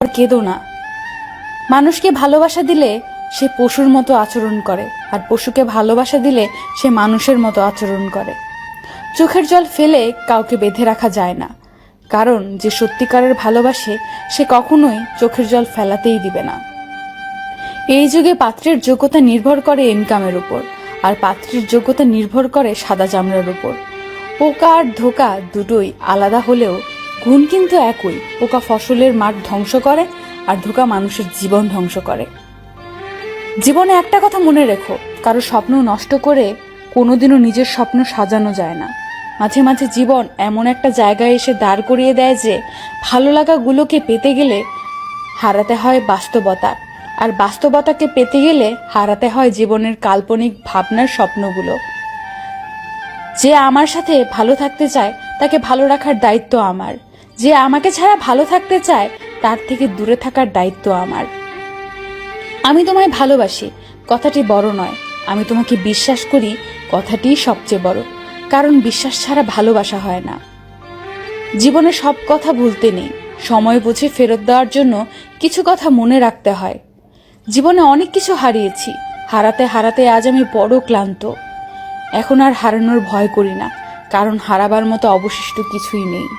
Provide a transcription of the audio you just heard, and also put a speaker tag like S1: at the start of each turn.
S1: আর কেঁদো না। মানুষকে ভালোবাসা দিলে সে পশুর মতো আচরণ করে, আর পশুকে ভালোবাসা দিলে সে মানুষের মতো আচরণ করে। চোখের জল ফেলে কাউকে বেঁধে রাখা যায় না, কারণ যে সত্যিকারের ভালোবাসে সে কখনোই চোখের জল ফেলাতেই দিবে না। এই যুগে পাত্রের যোগ্যতা নির্ভর করে ইনকামের উপর, আর পাত্রের যোগ্যতা নির্ভর করে সাদা চামড়ার উপর। পোকা আর ধোকা দুটোই আলাদা হলেও গুণ কিন্তু একই। পোকা ফসলের মাঠ ধ্বংস করে, আর ধোকা মানুষের জীবন ধ্বংস করে। জীবনে একটা কথা মনে রেখো, কারো স্বপ্ন নষ্ট করে কোনোদিনও নিজের স্বপ্ন সাজানো যায় না। মাঝে মাঝে জীবন এমন একটা জায়গায় এসে দাঁড় করিয়ে দেয় যে ভালো লাগাগুলোকে পেতে গেলে হারাতে হয় বাস্তবতা, আর বাস্তবতাকে পেতে গেলে হারাতে হয় জীবনের কাল্পনিক ভাবনার স্বপ্নগুলো। যে আমার সাথে ভালো থাকতে চায় তাকে ভালো রাখার দায়িত্ব আমার, যে আমাকে ছাড়া ভালো থাকতে চায় তার থেকে দূরে থাকার দায়িত্ব আমার। আমি তোমায় ভালোবাসি কথাটি বড় নয়, আমি তোমাকে বিশ্বাস করি কথাটিই সবচেয়ে বড়, কারণ বিশ্বাস ছাড়া ভালোবাসা হয় না। জীবনে সব কথা ভুলতে নেই, সময় বুঝে ফেরত দেওয়ার জন্য কিছু কথা মনে রাখতে হয়। জীবনে অনেক কিছু হারিয়েছি, হারাতে হারাতে আজ আমি বড় ক্লান্ত। এখন আর হারানোর ভয় করি না, কারণ হারাবার মতো অবশিষ্ট কিছুই নেই।